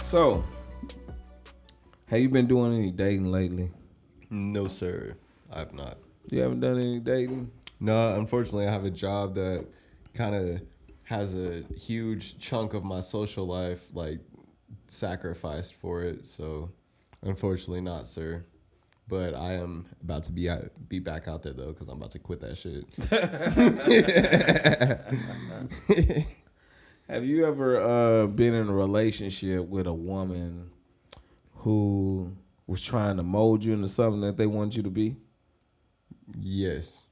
So, have you been doing any dating lately? No, sir. I have not. You haven't done any dating? No, unfortunately, I have a job that kind of has a huge chunk of my social life, like, sacrificed for it. So, unfortunately, not, sir. But I am about to be back out there, though, because I'm about to quit that shit. Have you ever been in a relationship with a woman who was trying to mold you into something that they want you to be? Yes.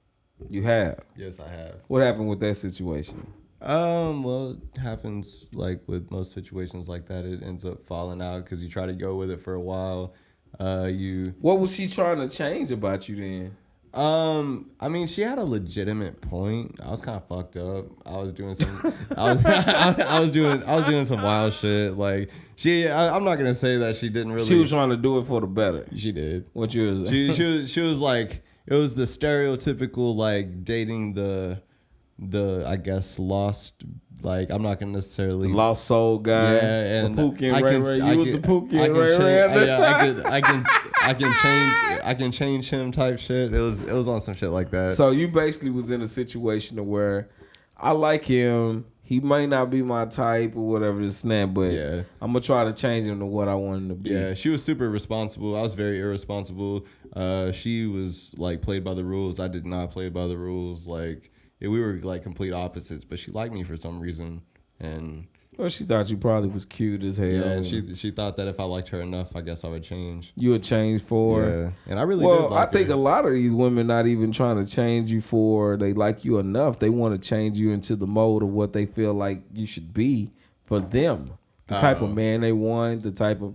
You have? Yes, I have. What happened with that situation? Well, it happens like with most situations like that. It ends up falling out because you try to go with it for a while. What was she trying to change about you then? I mean, she had a legitimate point. I was kind of fucked up. I was doing some, I was doing some wild shit. Like I'm not gonna say that she didn't really. She was trying to do it for the better. She did. What you was? She was like, it was the stereotypical like dating the I guess lost. Like I'm not gonna necessarily The lost soul guy. Yeah, and the Pookie and Ray Ray. You was the Pookie and Ray Ray at that time. I can change him type shit. It was on some shit like that. So you basically was in a situation where I like him. He might not be my type or whatever this and that, but yeah. I'm gonna try to change him to what I want him to be. Yeah, she was super responsible. I was very irresponsible. She was like played by the rules. I did not play by the rules. Like we were like complete opposites, but she liked me for some reason, and well, she thought you probably was cute as hell. Yeah, and she thought that if I liked her enough, I guess I would change. You would change for her. Yeah, and I really did like I think her. a lot of these women not even trying to change you for they like you enough. They want to change you into the mode of what they feel like you should be for them. The type of man they want, the type of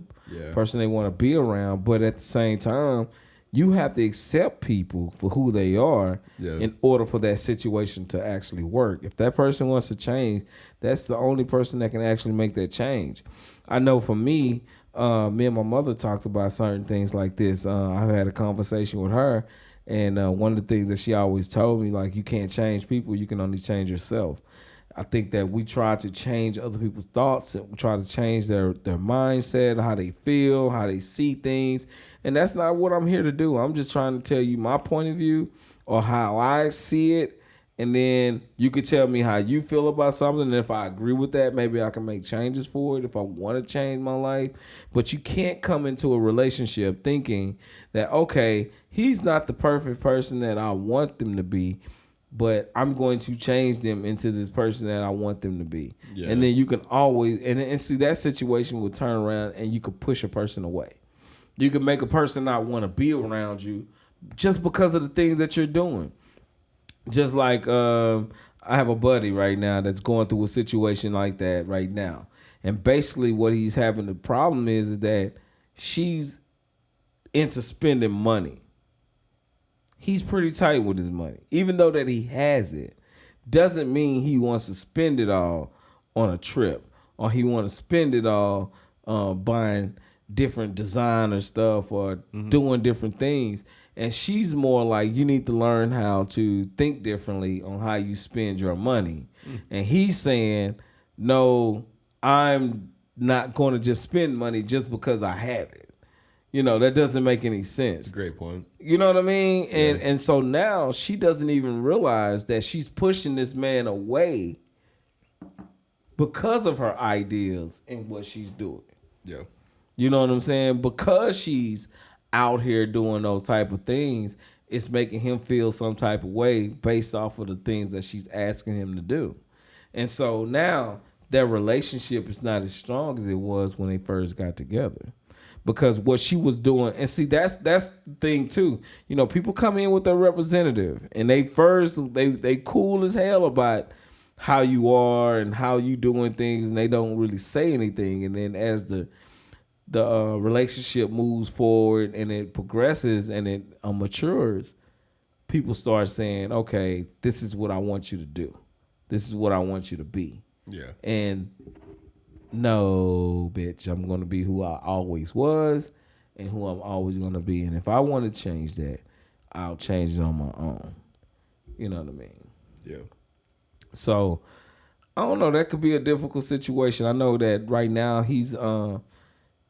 person they want to be around. But at the same time, you have to accept people for who they are in order for that situation to actually work. If that person wants to change, that's the only person that can actually make that change. I know for me, me and my mother talked about certain things like this. I had a conversation with her, and one of the things that she always told me, like, you can't change people, you can only change yourself. I think that we try to change other people's thoughts and we try to change their mindset, how they feel, how they see things. And that's not what I'm here to do. I'm just trying to tell you my point of view or how I see it. And then you could tell me how you feel about something. And if I agree with that, maybe I can make changes for it if I want to change my life. But you can't come into a relationship thinking that, okay, he's not the perfect person that I want them to be, but I'm going to change them into this person that I want them to be. Yeah. And then you can always, and see, that situation will turn around and you could push a person away. You can make a person not want to be around you just because of the things that you're doing. Just like I have a buddy right now that's going through a situation like that right now. And basically what he's having the problem is that she's into spending money. He's pretty tight with his money. Even though that he has it, doesn't mean he wants to spend it all on a trip or he wants to spend it all buying different designer stuff or doing different things. And she's more like, you need to learn how to think differently on how you spend your money. And he's saying, no, I'm not going to just spend money just because I have it. You know, that doesn't make any sense. That's a great point. You know what I mean? And so now she doesn't even realize that she's pushing this man away because of her ideas and what she's doing. Yeah. You know what I'm saying? Because she's out here doing those type of things, it's making him feel some type of way based off of the things that she's asking him to do. And so now their relationship is not as strong as it was when they first got together. Because what she was doing, and see, that's the thing too. You know, people come in with their representative, and they cool as hell about how you are and how you doing things, and they don't really say anything. And then as the relationship moves forward and it progresses and it matures, people start saying, okay, this is what I want you to do. This is what I want you to be. Yeah. And no, bitch, I'm going to be who I always was and who I'm always going to be. And if I want to change that, I'll change it on my own. You know what I mean? Yeah. So, I don't know. That could be a difficult situation. I know that right now he's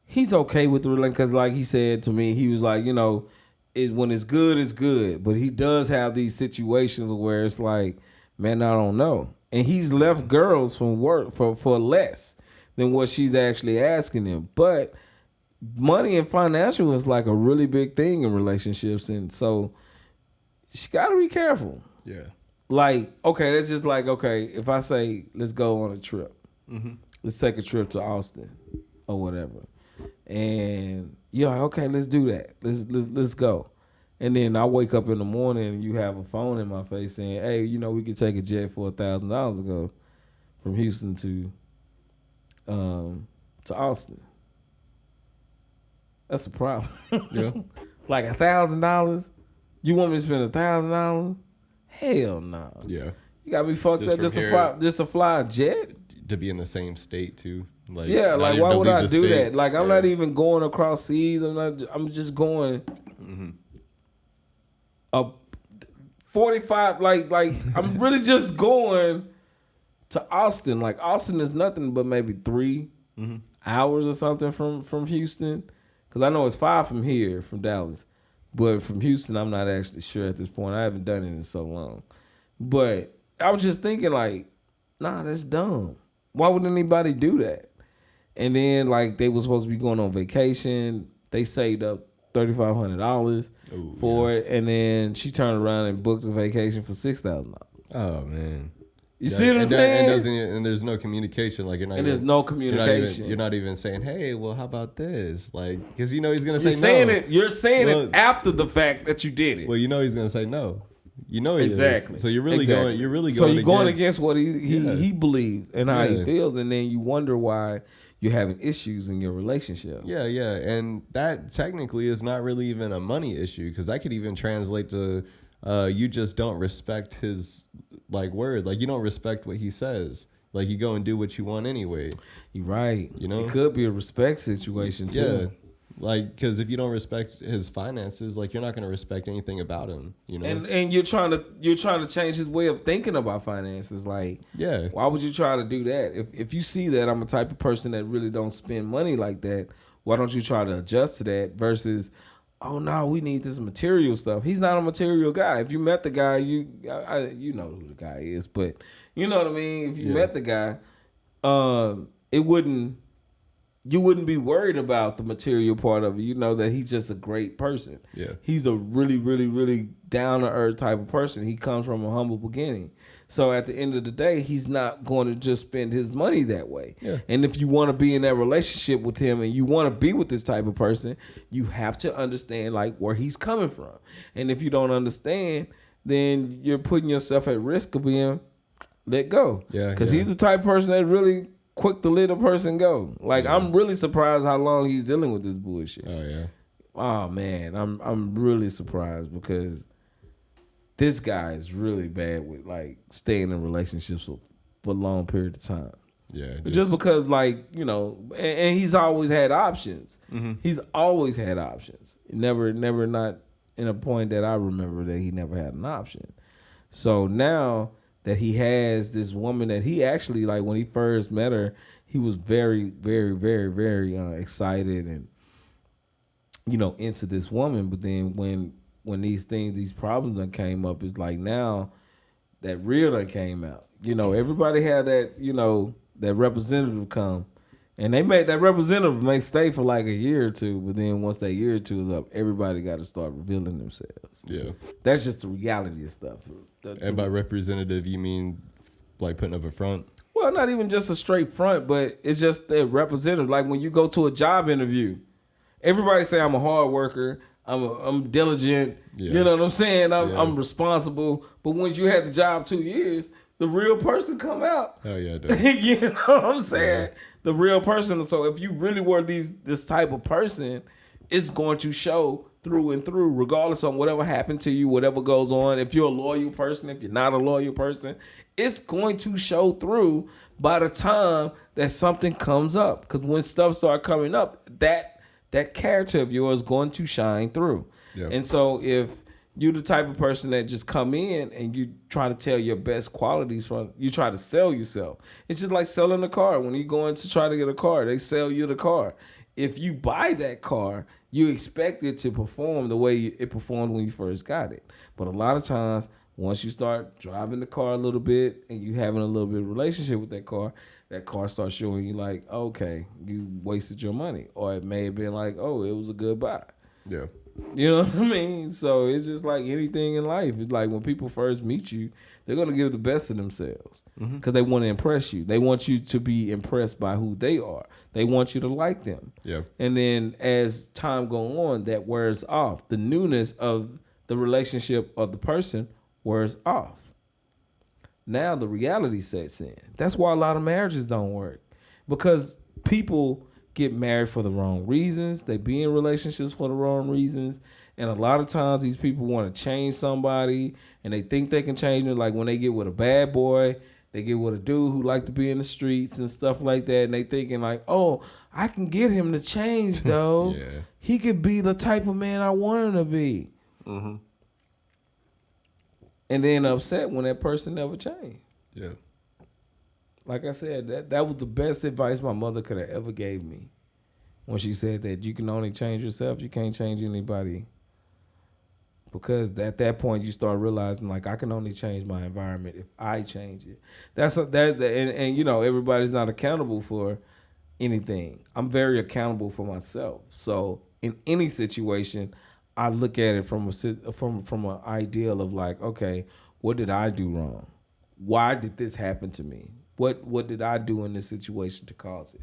he's okay with the relationship because, like he said to me, he was like, you know, when it's good, it's good. But he does have these situations where it's like, man, I don't know. And he's left girls from work for less than what she's actually asking him. But money and financial is like a really big thing in relationships. And so she got to be careful. Yeah. Like, okay, that's just like, okay, if I say, let's go on a trip. Mm-hmm. Let's take a trip to Austin or whatever. And you're like, okay, let's do that. Let's go. And then I wake up in the morning and you have a phone in my face saying, hey, you know, we could take a jet for $1,000 to go from Houston to Austin. That's a problem. Yeah. Like $1,000? You want me to spend $1,000? Hell no. Yeah. You got me fucked up just to fly a jet? To be in the same state too. Like, yeah, like why would I do that? Like I'm not even going across seas. I'm just going 45 like I'm really just going to Austin. Like Austin is nothing but maybe 3 hours or something from Houston. Cause I know it's 5 from here, from Dallas. But from Houston, I'm not actually sure at this point. I haven't done it in so long. But I was just thinking like, nah, that's dumb. Why would anybody do that? And then like they were supposed to be going on vacation. They saved up $3,500 for it. And then she turned around and booked a vacation for $6,000. Oh man. You see what I'm saying? And there's no communication. Like there's no communication. You're not even saying, hey, well, how about this? Like, because you know he's gonna say no. You're saying it after the fact that you did it. Well, you know he's gonna say no. You know he exactly. is. So you're really going. So you're going against what he believed and how he feels, and then you wonder why you're having issues in your relationship. Yeah, and that technically is not really even a money issue because that could even translate to you just don't respect his word. Like you don't respect what he says. Like you go and do what you want anyway. You're right. You know, it could be a respect situation too. Yeah. Like, because if you don't respect his finances, like you're not going to respect anything about him, you know. And you're trying to change his way of thinking about finances. Like, yeah, why would you try to do that? If you see that I'm a type of person that really don't spend money like that, why don't you try to adjust to that? Versus, oh no, we need this material stuff. He's not a material guy. If you met the guy, you know who the guy is, but you know what I mean. If you met the guy, you wouldn't be worried about the material part of it. You know that he's just a great person. Yeah. He's a really, really, really down-to-earth type of person. He comes from a humble beginning. So at the end of the day, he's not going to just spend his money that way. Yeah. And if you want to be in that relationship with him and you want to be with this type of person, you have to understand like where he's coming from. And if you don't understand, then you're putting yourself at risk of being let go. Yeah. Because he's the type of person that really quick to let a person go. Like I'm really surprised how long he's dealing with this bullshit. Oh yeah. Oh man, I'm really surprised because this guy is really bad with like staying in relationships for a long period of time. Yeah. Just because like, you know, and he's always had options. Mm-hmm. He's always had options. Never not in a point that I remember that he never had an option. So now that he has this woman that he actually, like when he first met her, he was very, very, very, very excited and, you know, into this woman. But then when these problems that came up, it's like now that real that came out. You know, everybody had that, you know, that representative come. And that representative may stay for like a year or two, but then once that year or two is up, everybody got to start revealing themselves. Yeah. That's just the reality of stuff. And by representative, you mean like putting up a front? Well, not even just a straight front, but it's just the representative. Like when you go to a job interview, everybody say I'm a hard worker, I'm diligent, you know what I'm saying? I'm responsible. But once you had the job 2 years, the real person come out. Oh yeah, it does. You know what I'm saying? Yeah. The real person. So if you really were this type of person, it's going to show through and through, regardless of whatever happened to you, whatever goes on. If you're a loyal person, if you're not a loyal person, it's going to show through by the time that something comes up. Because when stuff start coming up, that character of yours is going to shine through. Yep. And so if you're the type of person that just come in and you try to tell your best qualities you try to sell yourself. It's just like selling a car. When you go in to try to get a car, they sell you the car. if you buy that car, you expect it to perform the way it performed when you first got it. But a lot of times, once you start driving the car a little bit and you having a little bit of relationship with that car starts showing you like, okay, you wasted your money. Or it may have been like, oh, it was a good buy. Yeah. You know what I mean? So it's just like anything in life. It's like when people first meet you, they're going to give the best of themselves because they want to impress you. They want you to be impressed by who they are. They want you to like them. Yeah. And then as time goes on, that wears off. The newness of the relationship of the person wears off. Now the reality sets in. That's why a lot of marriages don't work, because people get married for the wrong reasons. They be in relationships for the wrong reasons. And a lot of times these people want to change somebody and they think they can change them. Like when they get with a bad boy, they get with a dude who like to be in the streets and stuff like that. And they thinking like, oh, I can get him to change though. Yeah. He could be the type of man I want him to be. Mm-hmm. And then upset when that person never changed. Yeah. Like I said, that was the best advice my mother could have ever gave me. When she said that you can only change yourself, you can't change anybody. Because at that point you start realizing like I can only change my environment if I change it. And you know, everybody's not accountable for anything. I'm very accountable for myself. So in any situation, I look at it from an ideal of like, okay, what did I do wrong? Why did this happen to me? What did I do in this situation to cause it?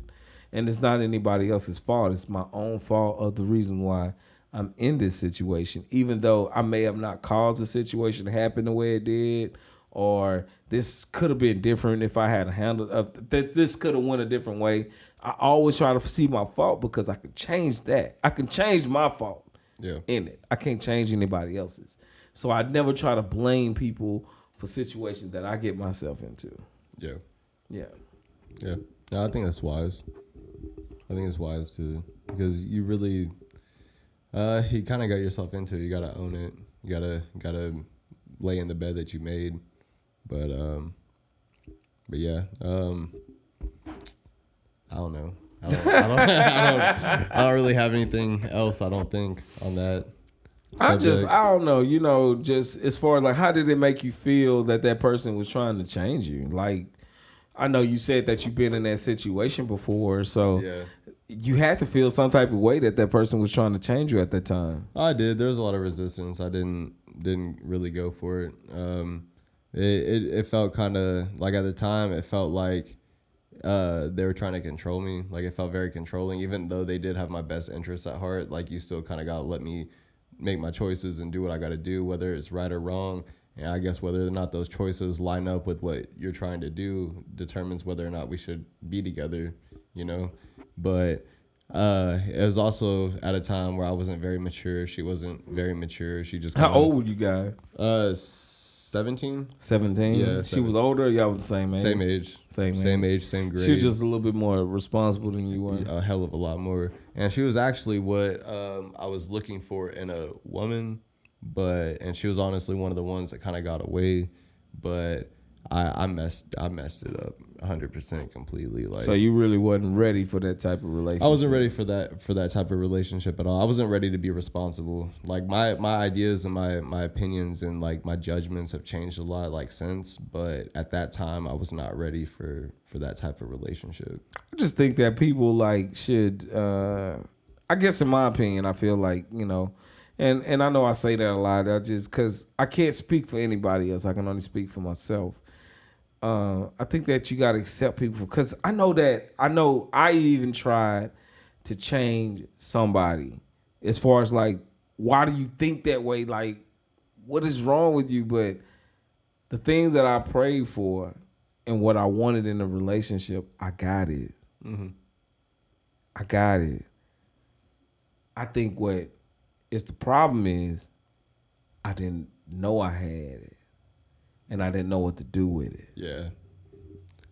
And it's not anybody else's fault. It's my own fault of the reason why I'm in this situation. Even though I may have not caused the situation to happen the way it did, or this could have been different if I had handled that. This could have went a different way. I always try to see my fault because I can change that. I can change my fault in it. I can't change anybody else's. So I never try to blame people for situations that I get myself into. Yeah. Yeah. Yeah. No, I think that's wise. I think it's wise to, because you really, you kind of got yourself into it. You got to own it. You gotta lay in the bed that you made. But yeah, I don't know. I don't really have anything else, I don't think, on that subject. I don't know, you know, just as far as like, how did it make you feel that person was trying to change you? Like, I know you said that you've been in that situation before, so you had to feel some type of way that person was trying to change you at that time. I did. There was a lot of resistance. I didn't really go for it. It felt kind of like, at the time, it felt like they were trying to control me. Like, it felt very controlling, even though they did have my best interests at heart. Like, you still kind of got to let me make my choices and do what I got to do, whether it's right or wrong. And I guess whether or not those choices line up with what you're trying to do determines whether or not we should be together, you know. But it was also at a time where I wasn't very mature. She wasn't very mature. She just How old were you guys? 17. 17? Yeah. She was older or y'all was the same age? Same age. Same age, same grade. She was just a little bit more responsible than you were. A hell of a lot more. And she was actually what I was looking for in a woman. And she was honestly one of the ones that kind of got away, but I messed it up 100% completely. Like, so you really wasn't ready for that type of relationship. I wasn't ready for that type of relationship at all. I wasn't ready to be responsible. Like, my ideas and my opinions and like my judgments have changed a lot like since, but at that time I was not ready for that type of relationship. I just think that people like should I guess in my opinion, I feel like, you know, and I know I say that a lot. I just, because I can't speak for anybody else. I can only speak for myself. I think that you got to accept people, because I know I even tried to change somebody as far as like, why do you think that way? Like, what is wrong with you? But the things that I prayed for and what I wanted in a relationship, I got it. Mm-hmm. I got it. I think what is the problem is I didn't know I had it, and I didn't know what to do with it. Yeah,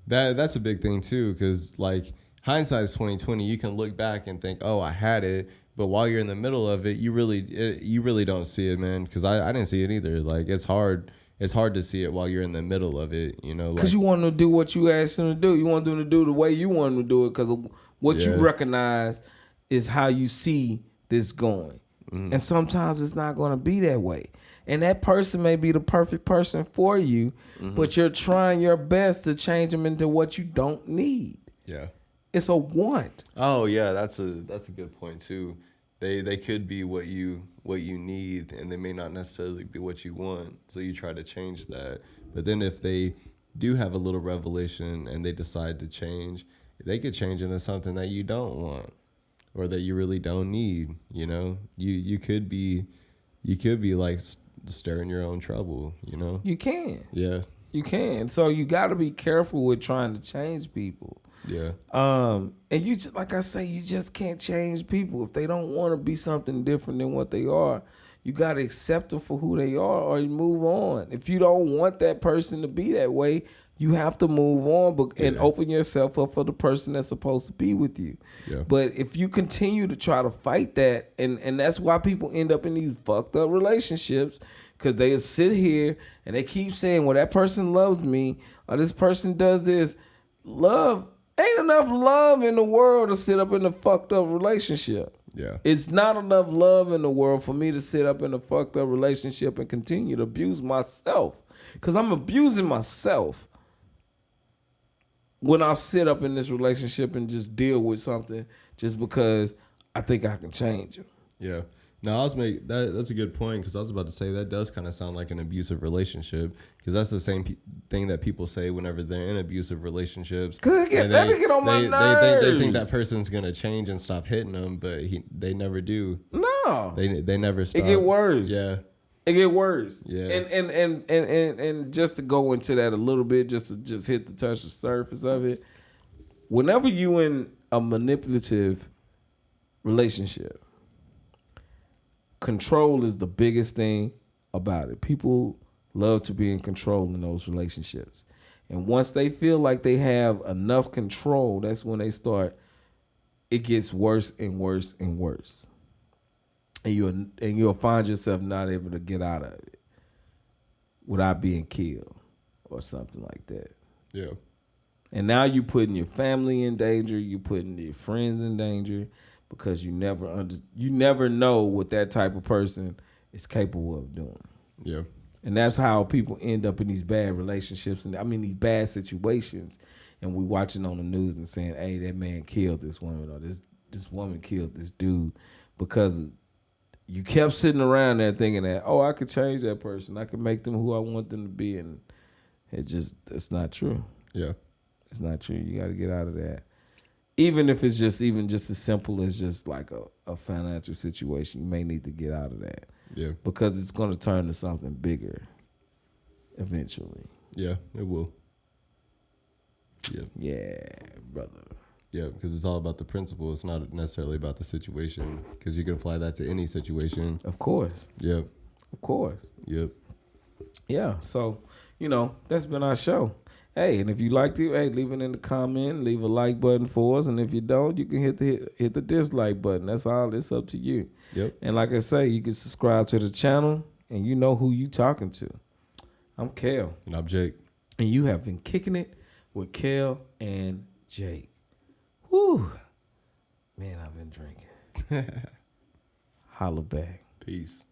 that's a big thing too, because like, hindsight's 20/20. You can look back and think, oh, I had it, but while you're in the middle of it, you really don't see it, man. Because I didn't see it either. Like, it's hard to see it while you're in the middle of it, you know. Because you want them to do what you asked them to do. You want them to do the way you want them to do it, because of what you recognize is how you see this going. And sometimes it's not going to be that way. And that person may be the perfect person for you, but you're trying your best to change them into what you don't need. Yeah. It's a want. Oh yeah, that's a good point too. They could be what you need, and they may not necessarily be what you want. So you try to change that. But then if they do have a little revelation and they decide to change, they could change into something that you don't want or that you really don't need. You know, you could be like stirring your own trouble. You know, You can. yeah, You can. So you got to be careful with trying to change people. yeah, And you just, like I say, you just can't change people. If they don't want to be something different than what they are, you got to accept them for who they are or you move on. If you don't want that person to be that way, you have to move on and open yourself up for the person that's supposed to be with you. Yeah. But if you continue to try to fight that, and that's why people end up in these fucked up relationships, because they sit here and they keep saying, well, that person loves me or this person does this. Love, ain't enough love in the world to sit up in a fucked up relationship. yeah, It's not enough love in the world for me to sit up in a fucked up relationship and continue to abuse myself. Because I'm abusing myself when I sit up in this relationship and just deal with something just because I think I can change it. yeah. Now, that's a good point, because I was about to say that does kind of sound like an abusive relationship, because that's the same thing that people say whenever they're in abusive relationships. That get on my nerves. They think that person's going to change and stop hitting them, but they never do. No. They never stop. It get worse. Yeah. It get worse. Yeah. And just to go into that a little bit, just to touch the surface of it, whenever you in a manipulative relationship, control is the biggest thing about it. People love to be in control in those relationships. And once they feel like they have enough control, that's when it gets worse and worse and worse. And you'll find yourself not able to get out of it without being killed or something like that. Yeah. And now you're putting your family in danger, you're putting your friends in danger, because you never know what that type of person is capable of doing. Yeah. And that's how people end up in these bad relationships and these bad situations. And we watching on the news and saying, hey, that man killed this woman or this woman killed this dude, because you kept sitting around there thinking that, oh, I could change that person. I could make them who I want them to be. And it's not true. Yeah. It's not true. You got to get out of that. Even if it's just as simple as just like a financial situation, you may need to get out of that. Yeah. Because it's going to turn to something bigger eventually. Yeah, it will. Yeah. Yeah, brother. Yeah, because it's all about the principle. It's not necessarily about the situation, because you can apply that to any situation. Of course. Yep. Of course. Yep. Yeah, so, that's been our show. Hey, and if you liked it, hey, leave it in the comment, leave a like button for us, and if you don't, you can hit the dislike button. That's all. It's up to you. Yep. And like I say, you can subscribe to the channel, and you know who you talking to. I'm Kel. And I'm Jake. And you have been kicking it with Kel and Jake. Whew. Man, I've been drinking. Holla back. Peace.